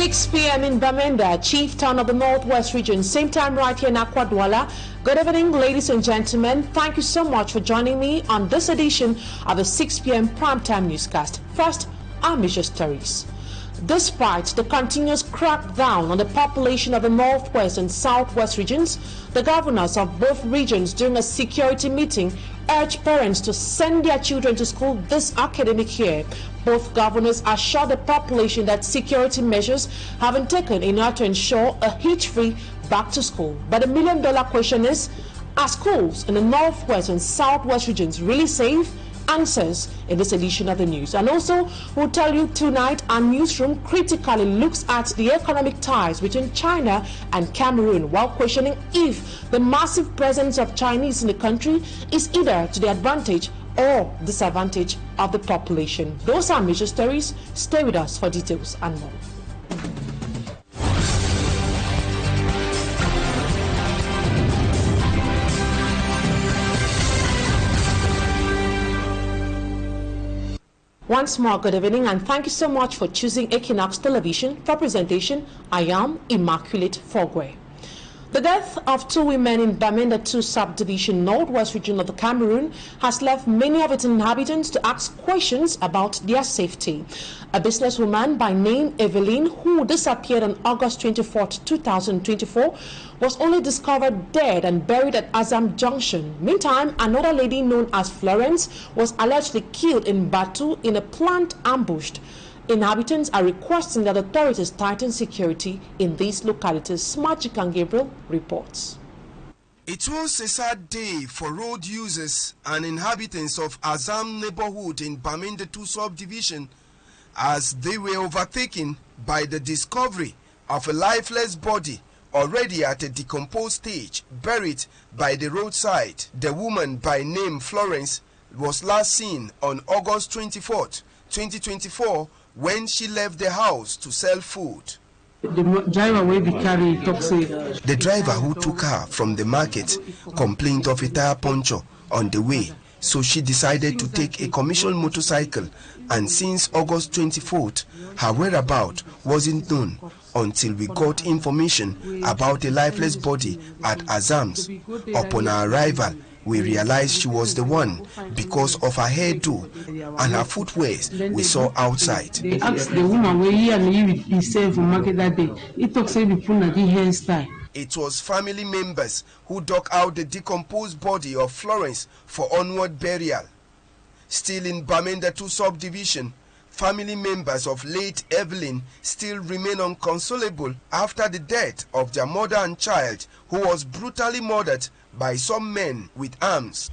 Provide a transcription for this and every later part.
6 p.m. in Bamenda, chief town of the Northwest region. Same time right here in Douala. Good evening, ladies and gentlemen. Thank you so much for joining me on this edition of the 6 p.m. primetime newscast. First, our major stories. Despite the continuous crackdown on the population of the Northwest and Southwest regions, the governors of both regions during a security meeting urged parents to send their children to school this academic year. Both governors assured the population that security measures have been taken in order to ensure a hitch-free back to school. But the million-dollar question is, are schools in the Northwest and Southwest regions really safe? Answers in this edition of the news. And also, we'll tell you tonight, our newsroom critically looks at the economic ties between China and Cameroon while questioning if the massive presence of Chinese in the country is either to the advantage or disadvantage of the population. Those are major stories. Stay with us for details and more. Once more, good evening, and thank you so much for choosing Equinoxe Television for presentation. I am Immaculate Fogwe. The death of two women in Bamenda 2 subdivision, Northwest region of the Cameroon, has left many of its inhabitants to ask questions about their safety. A businesswoman by name Evelyn, who disappeared on August 24, 2024, was only discovered dead and buried at Azam Junction. Meantime, another lady known as Florence was allegedly killed in Batu in a planned ambush. Inhabitants are requesting that authorities tighten security in these localities. Magic and Gabriel reports. It was a sad day for road users and inhabitants of Azam neighborhood in Bamenda 2 subdivision as they were overtaken by the discovery of a lifeless body already at a decomposed stage, buried by the roadside. The woman by name Florence was last seen on August 24, 2024, when she left the house to sell food. The driver who took her from the market complained of a tire puncture on the way, so she decided to take a commercial motorcycle, and since August 24th, her whereabouts wasn't known until we got information about a lifeless body at Azam's. Upon our arrival, we realized she was the one because of her hairdo and her footwear we saw outside. They asked the woman where he and he sell for market that day. He talks say we put the hairstyle. It was family members who dug out the decomposed body of Florence for onward burial. Still in Bamenda 2 subdivision, family members of late Evelyn still remain inconsolable after the death of their mother and child, who was brutally murdered by some men with arms.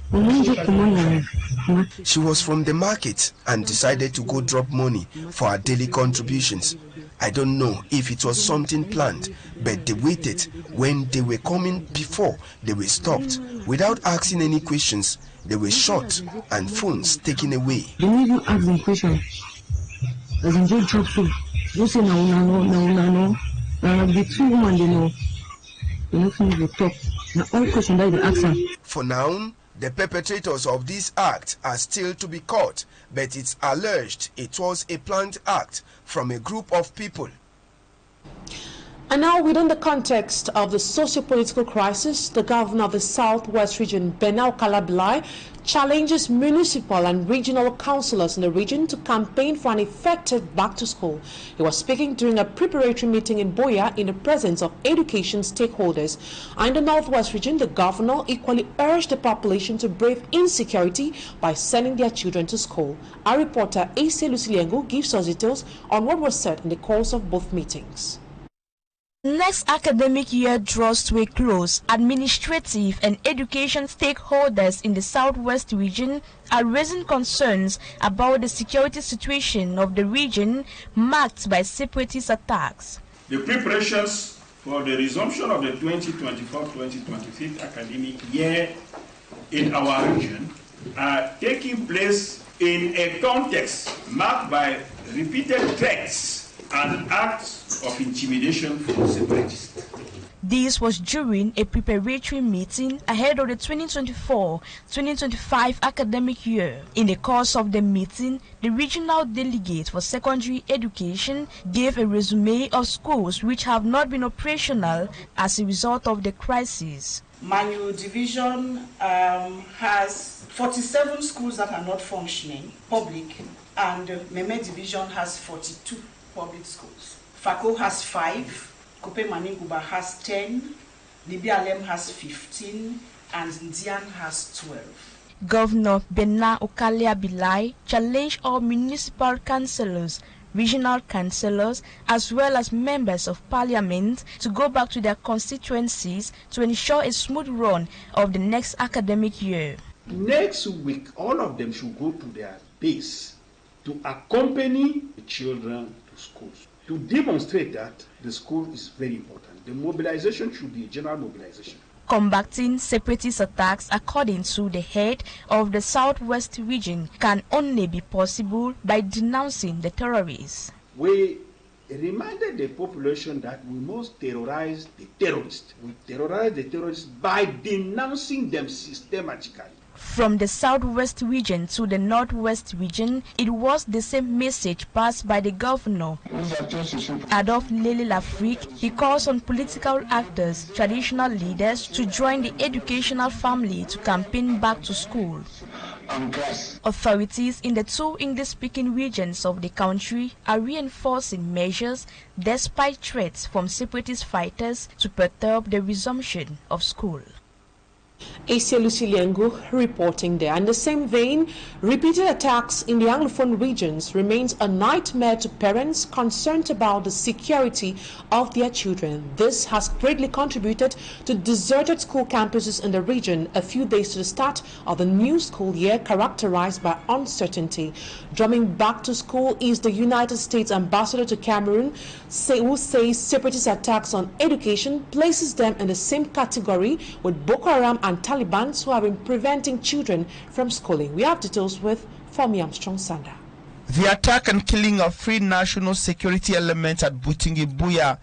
She was from the market and decided to go drop money for her daily contributions. I don't know if it was something planned, but they waited when they were coming before they were stopped. Without asking any questions, they were shot and phones taken away. They didn't even ask them questions. As in just drop food. Just say no. The two women they know. They don't finish the talk. All questions that they ask them. For now, the perpetrators of this act are still to be caught, but it's alleged it was a planned act from a group of people. And now, within the context of the socio-political crisis, the governor of the Southwest region, Benau Kalabilai, challenges municipal and regional councillors in the region to campaign for an effective back to school. He was speaking during a preparatory meeting in Boya in the presence of education stakeholders. And in the Northwest region, the governor equally urged the population to brave insecurity by sending their children to school. Our reporter A.C. Luciliengo gives us details on what was said in the course of both meetings. Next academic year draws to a close. Administrative and education stakeholders in the Southwest region are raising concerns about the security situation of the region marked by separatist attacks. The preparations for the resumption of the 2024-2025 academic year in our region are taking place in a context marked by repeated threats and acts of intimidation from separatists. This was during a preparatory meeting ahead of the 2024-2025 academic year. In the course of the meeting, the regional delegate for secondary education gave a resume of schools which have not been operational as a result of the crisis. Manu division has 47 schools that are not functioning, public, and Meme division has 42 public schools. Fako has 5. Kope Maninguba has 10, Libialem has 15, and Ndian has 12. Governor Bena Okalia Bilai challenged all municipal councillors, regional councillors, as well as members of parliament to go back to their constituencies to ensure a smooth run of the next academic year. Next week, all of them should go to their base to accompany the children to schools, to demonstrate that the school is very important. The mobilization should be a general mobilization. Combating separatist attacks, according to the head of the Southwest region, can only be possible by denouncing the terrorists. We reminded the population that we must terrorize the terrorists. We terrorize the terrorists by denouncing them systematically. From the Southwest region to the Northwest region, it was the same message passed by the governor. Adolphe Lele-Lafrique, he calls on political actors, traditional leaders to join the educational family to campaign back to school. Authorities in the 2 English-speaking regions of the country are reinforcing measures despite threats from separatist fighters to perturb the resumption of school. Asia Luciliengo reporting there. In the same vein, repeated attacks in the Anglophone regions remains a nightmare to parents concerned about the security of their children. This has greatly contributed to deserted school campuses in the region a few days to the start of the new school year, characterized by uncertainty. Drumming back to school is the United States ambassador to Cameroon, who says separatist attacks on education places them in the same category with Boko Haram and Taliban, who have been preventing children from schooling. We have details with Fomi Armstrong Sanda. The attack and killing of 3 national security elements at Butingi Buya,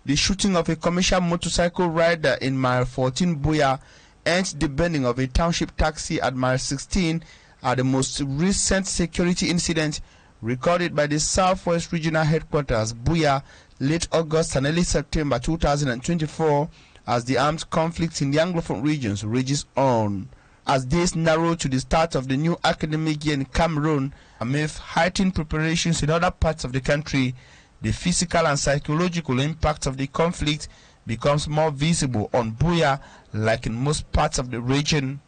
the shooting of a commercial motorcycle rider in mile 14 Buya, and the burning of a township taxi at mile 16 are the most recent security incidents recorded by the Southwest Regional Headquarters, Buya, late August and early September 2024, as the armed conflict in the Anglophone regions rages on. As days narrow to the start of the new academic year in Cameroon, amid heightened preparations in other parts of the country, the physical and psychological impact of the conflict becomes more visible on Buya, like in most parts of the region.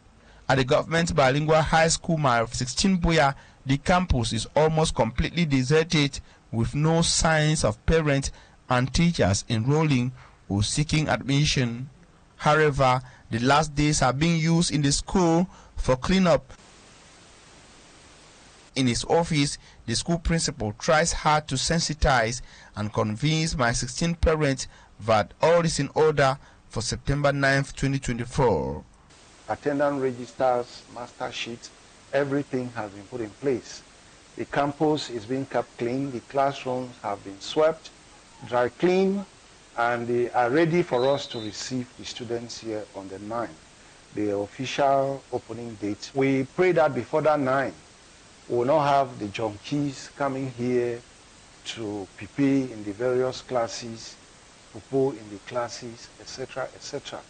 At the government bilingual high school mile 16 Buya, the campus is almost completely deserted, with no signs of parents and teachers enrolling or seeking admission. However, the last days are being used in the school for cleanup. In his office, the school principal tries hard to sensitize and convince my 16 parents that all is in order for September 9th, 2024. Attendance registers, master sheets, everything has been put in place. The campus is being kept clean, the classrooms have been swept, dry cleaned, and they are ready for us to receive the students here on the 9th, the official opening date. We pray that before that 9th, we will not have the junkies coming here to PP in the various classes, pupo in the classes, etc., etc.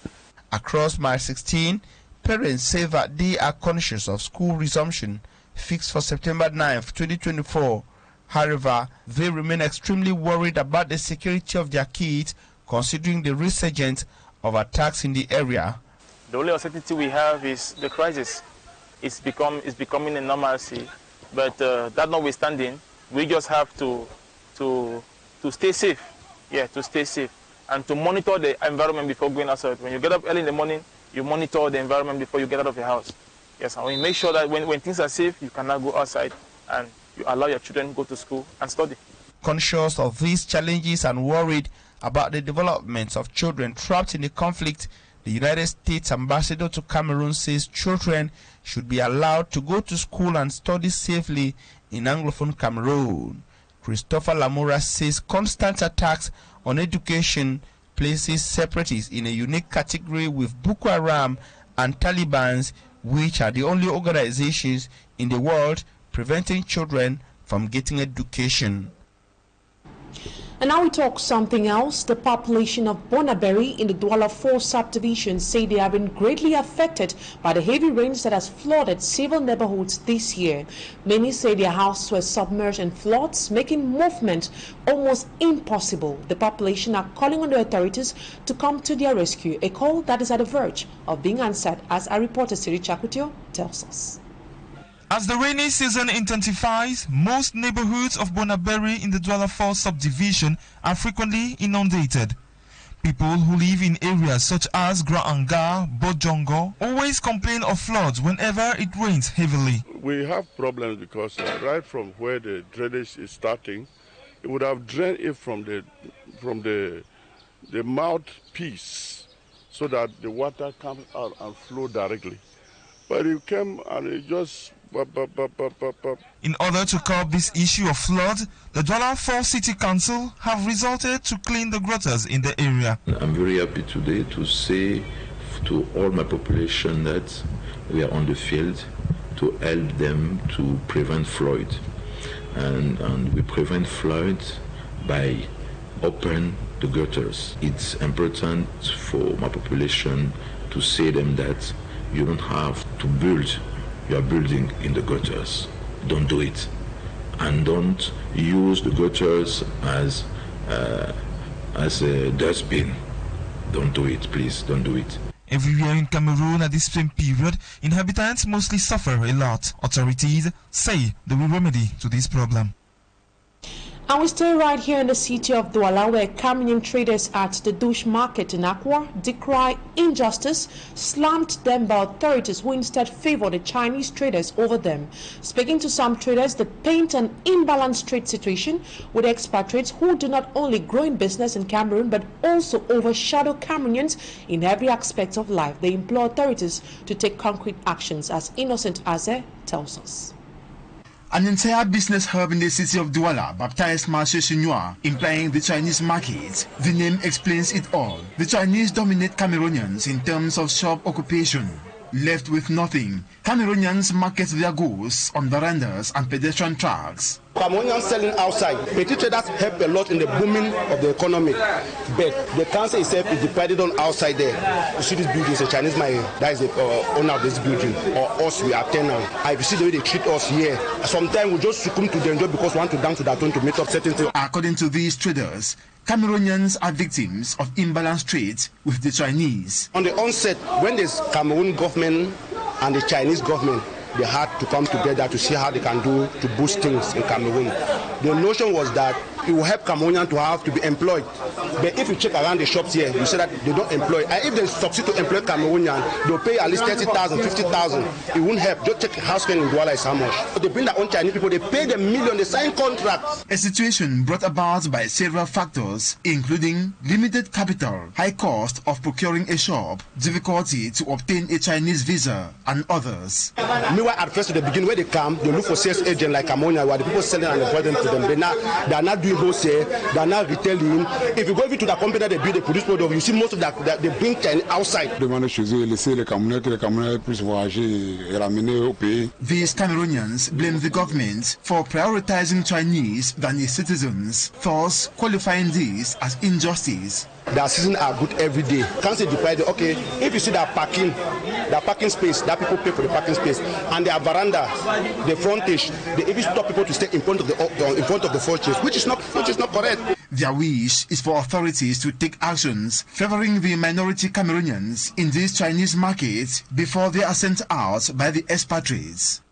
Across mile 16, parents say that they are conscious of school resumption fixed for September 9th, 2024. However, they remain extremely worried about the security of their kids, considering the resurgence of attacks in the area. The only uncertainty we have is the crisis. It's becoming a normalcy. But that notwithstanding, we just have to stay safe. Yeah, to stay safe. And to monitor the environment before going outside. When you get up early in the morning, you monitor the environment before you get out of your house. Yes, and we make sure that when things are safe, you cannot go outside and you allow your children to go to school and study. Conscious of these challenges and worried about the development of children trapped in the conflict, the United States ambassador to Cameroon says children should be allowed to go to school and study safely in Anglophone Cameroon. Christopher Lamora says constant attacks on education places separatists in a unique category with Boko Haram and Taliban, which are the only organizations in the world preventing children from getting education. And now we talk something else. The population of Bonaberry in the Douala 4 subdivision say they have been greatly affected by the heavy rains that has flooded several neighborhoods this year. Many say their houses were submerged in floods, making movement almost impossible. The population are calling on the authorities to come to their rescue, a call that is at the verge of being answered, as our reporter Siri Chakutio tells us. As the rainy season intensifies, most neighborhoods of Bonaberry in the Douala 4 subdivision are frequently inundated. People who live in areas such as Graanga, Bojongo always complain of floods whenever it rains heavily. We have problems because right from where the drainage is starting, it would have drained it from the mouthpiece so that the water comes out and flow directly. But it came and it just... In order to curb this issue of flood, the Douala 4 City Council have resorted to clean the gutters in the area. I'm very happy today to say to all my population that we are on the field to help them to prevent flood. And we prevent flood by opening the gutters. It's important for my population to say them that you don't have to build your building in the gutters. Don't do it. And don't use the gutters as a dustbin. Don't do it, please, don't do it. Everywhere in Cameroon at this same period, inhabitants mostly suffer a lot. Authorities say they will remedy to this problem. And we stay right here in the city of Douala, where Cameroonian traders at the Douche market in Accra decry injustice slammed them by authorities who instead favor the Chinese traders over them. Speaking to some traders, they paint an imbalanced trade situation with expatriates who do not only grow in business in Cameroon but also overshadow Cameroonians in every aspect of life. They implore authorities to take concrete actions, as Innocent Aze tells us. An entire business hub in the city of Douala, baptized Marché Chinois, implying the Chinese market. The name explains it all. The Chinese dominate Cameroonians in terms of shop occupation. Left with nothing, Cameroonians market their goods on verandas and pedestrian tracks. Cameroonians selling outside. Petit traders help a lot in the booming of the economy, but the council itself is divided on outside there. You see this building is a Chinese man that is the owner of this building, or us, we are tenants. If you see the way they treat us here, sometimes we just succumb to them just because we want to down to that one to meet up certain things. According to these traders, Cameroonians are victims of imbalanced trade with the Chinese. On the onset, when the Cameroon government and the Chinese government, they had to come together to see how they can do to boost things in Cameroon. The notion was that it will help Cameroonians to have to be employed. But if you check around the shops here, you see that they don't employ. And if they succeed to employ Cameroonians, they'll pay at least 30,000, 50,000. It won't help. Just check house rent in Douala is how much. They bring their own Chinese people, they pay them millions, they sign contracts. A situation brought about by several factors, including limited capital, high cost of procuring a shop, difficulty to obtain a Chinese visa, and others. Meanwhile, at first, at the beginning, where they come, they look for sales agents like Cameroonians, where the people selling and employ them to them. They are not doing wholesale, they are not retailing. If you go to the company that they build, they produce product, you see most of that they bring outside. These Cameroonians blame the government for prioritizing Chinese than its citizens, thus qualifying this as injustice. Their seasons are good every day. Can't say divide. Okay, if you see that parking space, that people pay for the parking space, and their veranda, the frontage, they even stop people to stay in front of the fortress, which is not correct. Their wish is for authorities to take actions favoring the minority Cameroonians in this Chinese market before they are sent out by the expatriates.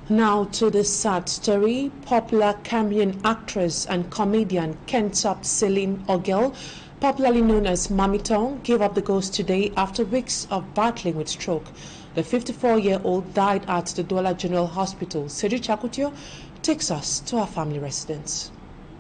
Now to the sad story. Popular Cameroonian actress and comedian Kentop Celine Ogel, popularly known as Mami Tong, gave up the ghost today after weeks of battling with stroke. The 54-year-old died at the Douala General Hospital. Siri Chakutio takes us to our family residence.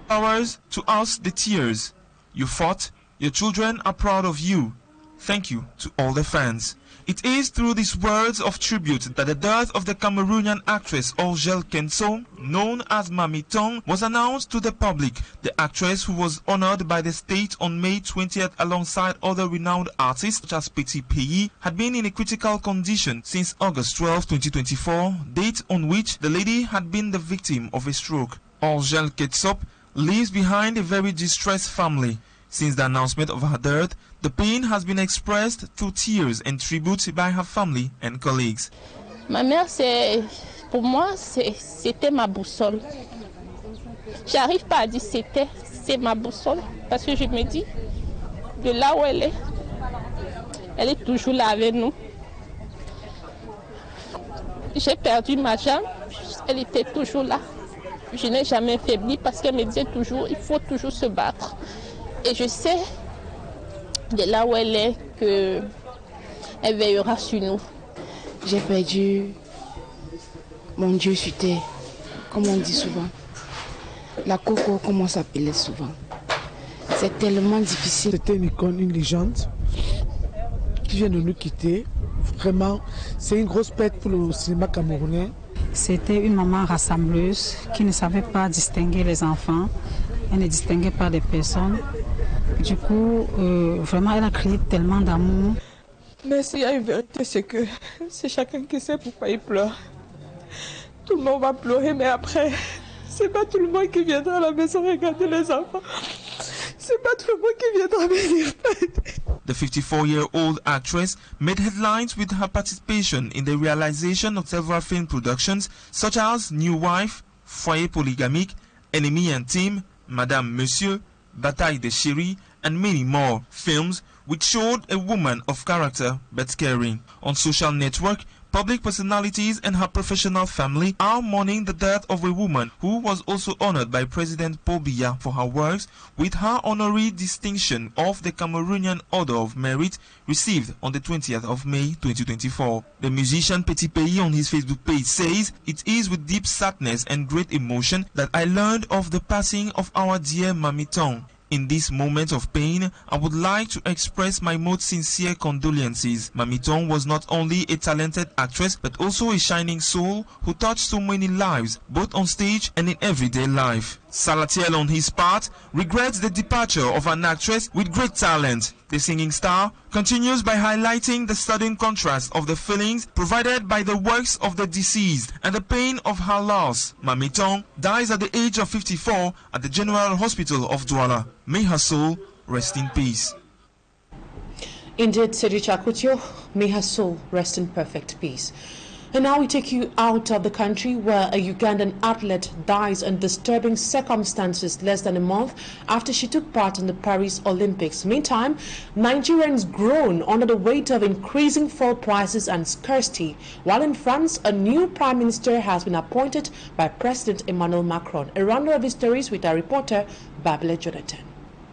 Ours to us the tears. You fought, your children are proud of you. Thank you to all the fans. It is through these words of tribute that the death of the Cameroonian actress Angèle Kenso, known as Mamie Tong, was announced to the public. The actress, who was honored by the state on May 20th alongside other renowned artists such as Petit Pays, had been in a critical condition since August 12, 2024, date on which the lady had been the victim of a stroke. Angèle Kenso leaves behind a very distressed family. Since the announcement of her death, the pain has been expressed through tears and tribute by her family and colleagues. Ma mère, pour moi, c'était ma boussole. J'arrive pas à dire c'est ma boussole, parce que je me dis, de là où elle est toujours là avec nous. J'ai perdu ma jambe, elle était toujours là. Je n'ai jamais faibli parce qu'elle me disait toujours, il faut toujours se battre. Et je sais, de là où elle est, qu'elle veillera sur nous. J'ai perdu mon Dieu sur terre, comme on dit souvent. La coco, comme on s'appelait souvent. C'est tellement difficile. C'était une icône, une légende qui vient de nous quitter. Vraiment, c'est une grosse perte pour le cinéma camerounais. C'était une maman rassembleuse qui ne savait pas distinguer les enfants. Elle ne distinguait pas les personnes. Du coup, vraiment, elle a créé tellement d'amour. Mais s'il y a une vérité, c'est que c'est chacun qui sait pourquoi il pleure. Tout le monde va pleurer, mais après, c'est pas tout le monde qui viendra à la maison regarder les enfants. C'est pas tout le monde qui viendra me dire. The 54-year-old actress made headlines with her participation in the realization of several film productions such as New Wife, Foyer Polygamique, Ennemi Intime, Madame Monsieur, Bataille de Chérie, and many more films which showed a woman of character but caring. On social network, public personalities and her professional family are mourning the death of a woman who was also honored by President Paul Biya for her works with her honorary distinction of the Cameroonian Order of Merit received on the 20th of May 2024. The musician Petit Pays on his Facebook page says, "It is with deep sadness and great emotion that I learned of the passing of our dear Mamie Tong. In this moment of pain, I would like to express my most sincere condolences. Mamie Tong was not only a talented actress, but also a shining soul who touched so many lives, both on stage and in everyday life." Salatiel, on his part, regrets the departure of an actress with great talent. The singing star continues by highlighting the sudden contrast of the feelings provided by the works of the deceased and the pain of her loss. Mamie Tong dies at the age of 54 at the General Hospital of Douala. May her soul rest in peace. Indeed, Sedi Chakutio, may her soul rest in perfect peace. And now we take you out of the country, where a Ugandan athlete dies in disturbing circumstances less than a month after she took part in the Paris Olympics. Meantime, Nigerians groan under the weight of increasing fuel prices and scarcity, while in France, a new prime minister has been appointed by President Emmanuel Macron. A round of his stories with our reporter, Babile Jonathan.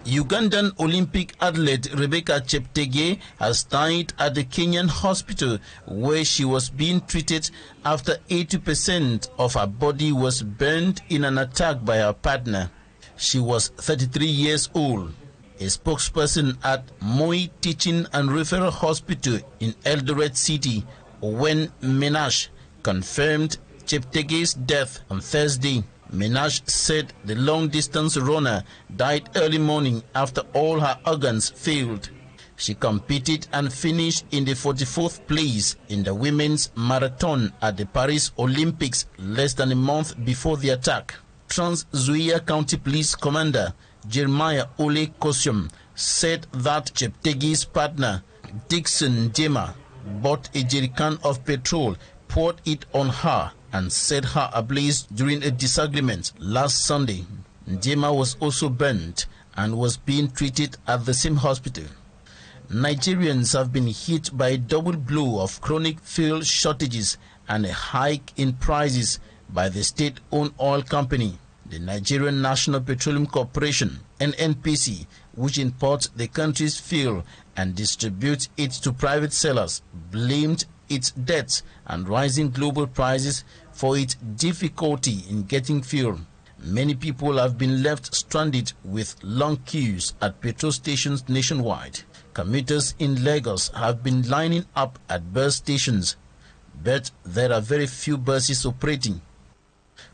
Ugandan Olympic athlete Rebecca Cheptegei has died at the Kenyan hospital, where she was being treated after 80% of her body was burned in an attack by her partner. She was 33 years old. A spokesperson at Moi Teaching and Referral Hospital in Eldoret City, Owen Menash, confirmed Cheptegei's death on Thursday. Menash said the long-distance runner died early morning after all her organs failed. She competed and finished in the 44th place in the women's marathon at the Paris Olympics less than a month before the attack. Trans-Nzoia County Police Commander Jeremiah Ole Kosium said that Cheptegei's partner, Dixon Jema, bought a jerrycan of petrol, poured it on her, and set her ablaze during a disagreement last Sunday. Njema was also burnt and was being treated at the same hospital. Nigerians have been hit by a double blow of chronic fuel shortages and a hike in prices by the state-owned oil company, the Nigerian National Petroleum Corporation, NNPC, which imports the country's fuel and distributes it to private sellers, blamed its debts and rising global prices for its difficulty in getting fuel. Many people have been left stranded with long queues at petrol stations nationwide. Commuters in Lagos have been lining up at bus stations, but there are very few buses operating.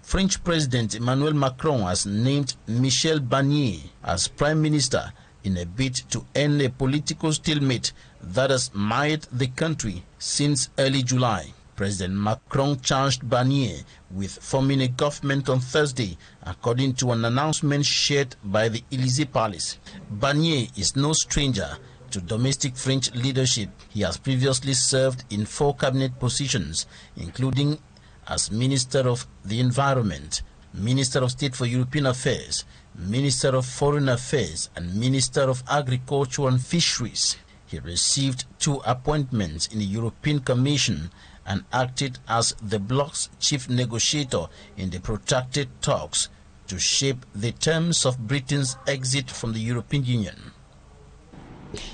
French President Emmanuel Macron has named Michel Barnier as Prime Minister in a bid to end a political stalemate that has mired the country since early July. President Macron charged Barnier with forming a government on Thursday, according to an announcement shared by the Élysée Palace. Barnier is no stranger to domestic French leadership. He has previously served in 4 cabinet positions, including as Minister of the Environment, Minister of State for European Affairs, Minister of Foreign Affairs, and Minister of Agriculture and Fisheries. He received 2 appointments in the European Commission and acted as the bloc's chief negotiator in the protracted talks to shape the terms of Britain's exit from the European Union.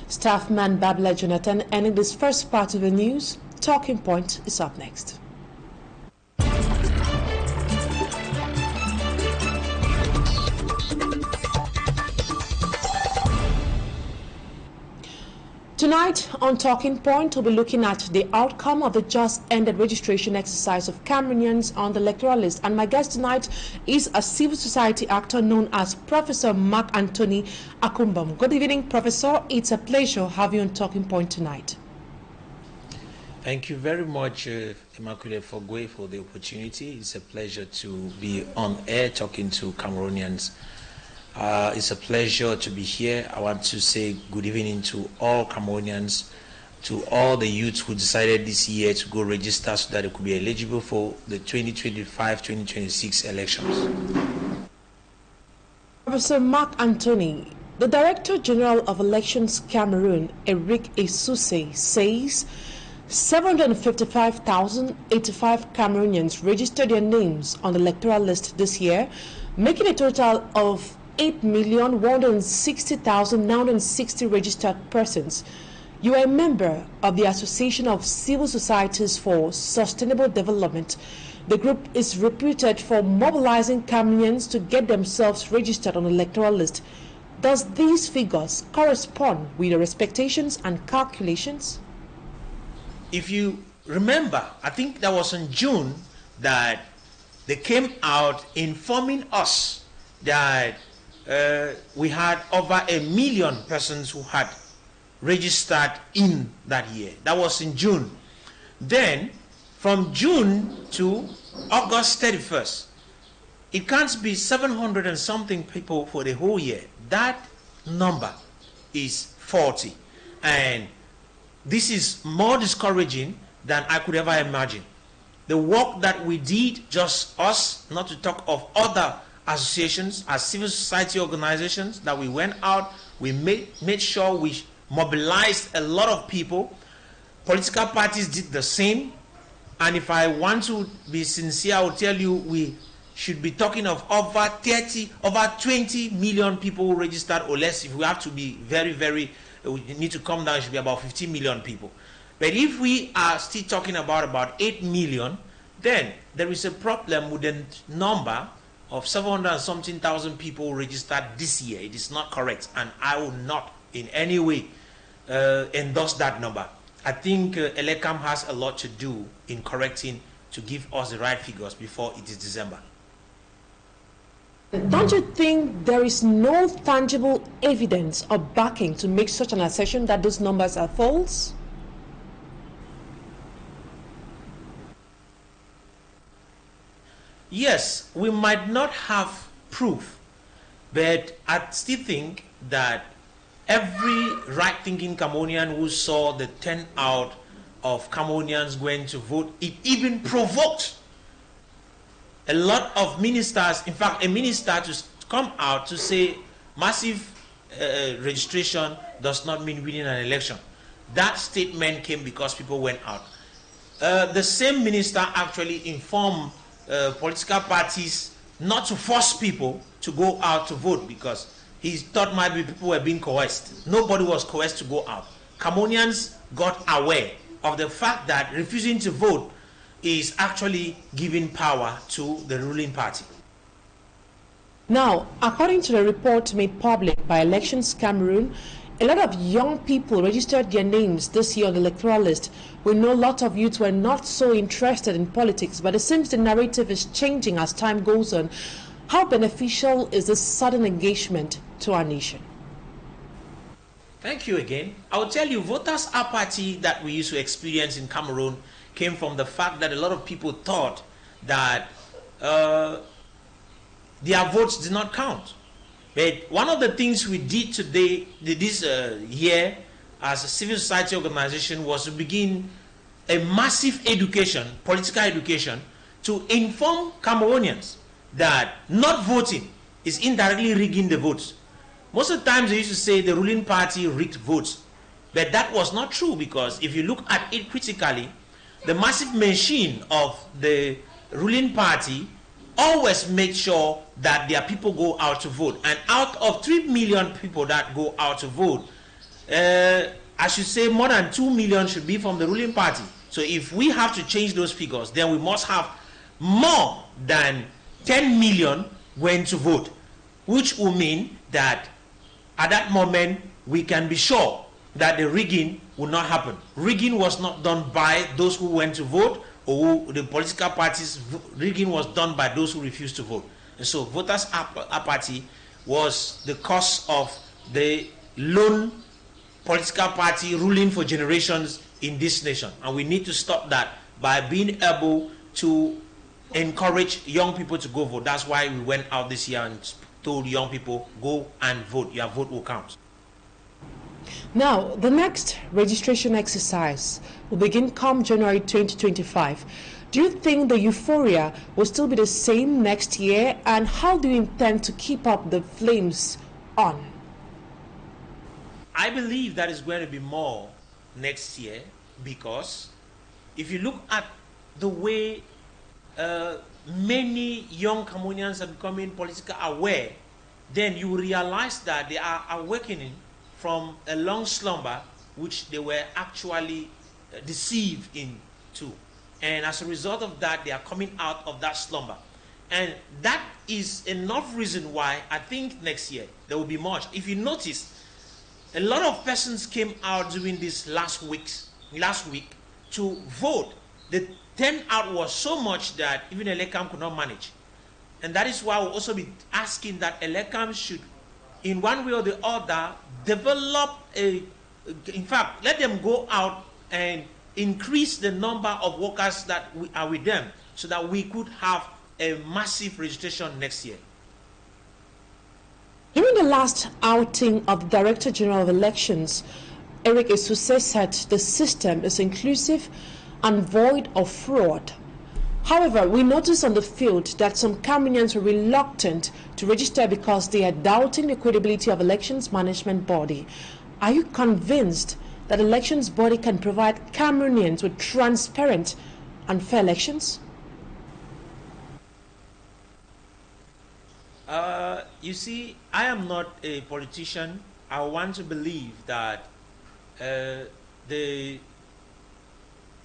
Staffman Babla Jonathan ending this first part of the news. Talking Point is up next. Tonight on Talking Point, we'll be looking at the outcome of the just ended registration exercise of Cameroonians on the electoral list. And my guest tonight is a civil society actor known as Professor Mark Anthony Akumbam. Good evening, Professor. It's a pleasure having you on Talking Point tonight. Thank you very much, Immaculate Fogwe, for the opportunity. It's a pleasure to be on air talking to Cameroonians. It's a pleasure to be here. I want to say good evening to all Cameroonians, to all the youths who decided this year to go register so that they could be eligible for the 2025-2026 elections. Professor Mark Anthony, the Director General of Elections Cameroon, Eric Esuse, says 755,085 Cameroonians registered their names on the electoral list this year, making a total of 8,160,960 registered persons. You are a member of the Association of Civil Societies for Sustainable Development. The group is reputed for mobilizing Cameroonians to get themselves registered on the electoral list. Does these figures correspond with your expectations and calculations? If you remember, I think that was in June that they came out informing us that we had over 1 million persons who had registered in that year. That was in June. Then, from June to August 31st, it can't be 700 and something people for the whole year. That number is 40. And this is more discouraging than I could ever imagine. The work that we did, just us, not to talk of other associations, as civil society organizations, that we went out, we made sure we mobilized a lot of people. Political parties did the same. And if I want to be sincere, I will tell you we should be talking of over 20 million people who registered or less. If we have to be we need to come down, it should be about 15 million people. But if we are still talking about 8 million, then there is a problem with the number of 700 and something thousand people registered this year. It is not correct, and I will not in any way endorse that number. I think Elecam has a lot to do in correcting to give us the right figures before it is December. Don't you think there is no tangible evidence or backing to make such an assertion that those numbers are false? Yes, we might not have proof, but I still think that every right-thinking Cameroonian who saw the turnout of Cameroonians going to vote, it even provoked a lot of ministers. In fact, a minister to come out to say massive registration does not mean winning an election. That statement came because people went out. The same minister actually informed political parties not to force people to go out to vote because he thought maybe people were being coerced. Nobody was coerced to go out. Cameroonians got aware of the fact that refusing to vote is actually giving power to the ruling party. Now, according to the report made public by Elections Cameroon, A lot of young people registered their names this year on the electoral list. We know a lot of youth were not so interested in politics, but it seems the narrative is changing as time goes on. How beneficial is this sudden engagement to our nation? Thank you again. I will tell you, voters' apathy that we used to experience in Cameroon came from the fact that a lot of people thought that their votes did not count. But one of the things we did today, this year, as a civil society organization, was to begin a massive education, political education, to inform Cameroonians that not voting is indirectly rigging the votes. Most of the times they used to say the ruling party rigged votes, but that was not true, because if you look at it critically, the massive machine of the ruling party always make sure that their people go out to vote. And out of 3 million people that go out to vote, I should say more than 2 million should be from the ruling party. So if we have to change those figures, then we must have more than 10 million going to vote, which will mean that at that moment we can be sure that the rigging will not happen. Rigging was not done by those who went to vote, or the political parties. Rigging was done by those who refused to vote. And so voters' apathy was the cause of the lone political party ruling for generations in this nation. And we need to stop that by being able to encourage young people to go vote. That's why we went out this year and told young people, go and vote. Your vote will count. Now, the next registration exercise will begin come January 2025. Do you think the euphoria will still be the same next year? And how do you intend to keep up the flames on? I believe that is going to be more next year, because if you look at the way many young Cameroonians are becoming politically aware, then you realize that they are awakening from a long slumber which they were actually deceived into. And as a result of that, they are coming out of that slumber. And that is enough reason why I think next year there will be much. If you notice, a lot of persons came out during this last week to vote. The turnout was so much that even Electoral could not manage. And that is why we'll also be asking that Electoral should, in one way or the other, develop in fact, let them go out and increase the number of workers that are with them, so that we could have a massive registration next year. During the last outing of the Director General of Elections, Eric Esuse said the system is inclusive and void of fraud. However, we noticed on the field that some Cameroonians were reluctant to register because they are doubting the credibility of elections management body. Are you convinced that elections body can provide Cameroonians with transparent and fair elections? You see, I am not a politician. I want to believe that the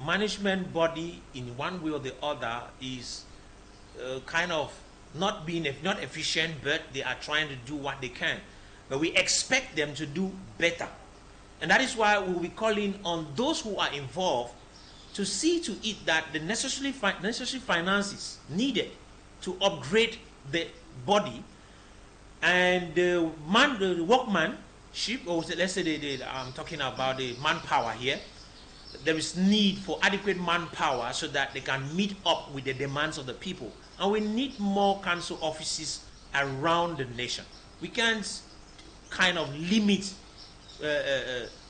management body, in one way or the other, is kind of not efficient, but they are trying to do what they can. But we expect them to do better. And that is why we will be calling on those who are involved to see to it that the necessary finances needed to upgrade the body, and the workmanship, or let's say I'm talking about the manpower here. There is need for adequate manpower so that they can meet up with the demands of the people. And we need more council offices around the nation. We can't kind of limit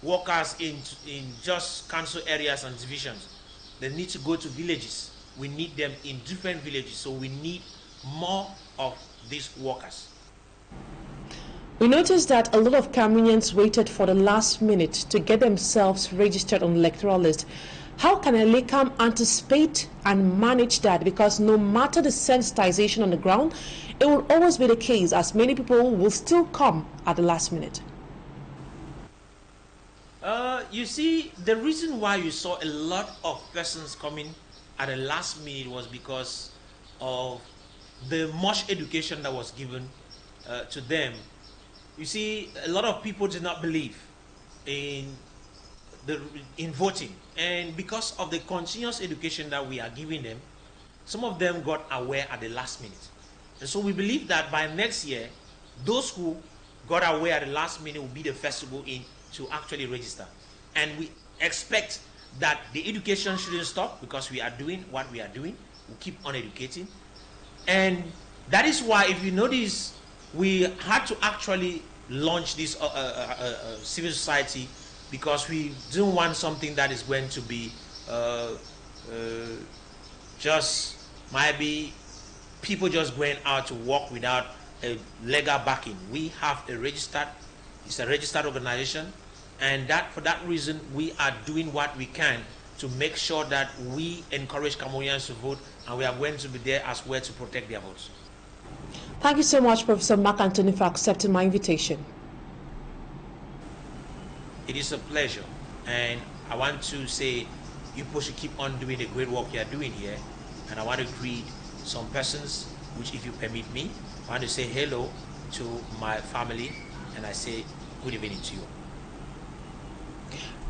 workers in just council areas and divisions. They need to go to villages. We need them in different villages. So we need more of these workers. We noticed that a lot of Cameroonians waited for the last minute to get themselves registered on the electoral list. How can Electoral anticipate and manage that? Because no matter the sensitization on the ground, it will always be the case, as many people will still come at the last minute. You see, the reason why you saw a lot of persons coming at the last minute was because of the much education that was given to them. You see, a lot of people did not believe in voting. And because of the continuous education that we are giving them, some of them got aware at the last minute. And so we believe that by next year, those who got aware at the last minute will be the first to go in to actually register. And we expect that the education shouldn't stop, because we are doing what we are doing. We keep on educating. And that is why, if you notice, we had to actually launch this civil society, because we don't want something that is going to be just maybe people just going out to work without a legal backing. We have it's a registered organization, and that for that reason we are doing what we can to make sure that we encourage Cameroonians to vote, and we are going to be there as well to protect their votes. Thank you so much, Professor Mark Anthony, for accepting my invitation. It is a pleasure, and I want to say you should keep on doing the great work you are doing here, and I want to greet some persons, which, if you permit me, I want to say hello to my family, and I say good evening to you.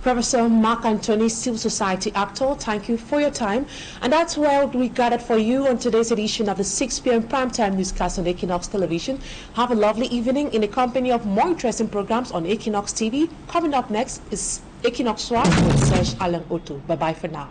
Professor Mark Anthony, Civil Society actor, thank you for your time. And that's what we gathered for you on today's edition of the 6 p.m. primetime newscast on Equinoxe Television. Have a lovely evening in the company of more interesting programs on Equinoxe TV. Coming up next is Equinoxe with Serge Alan Otto. Bye-bye for now.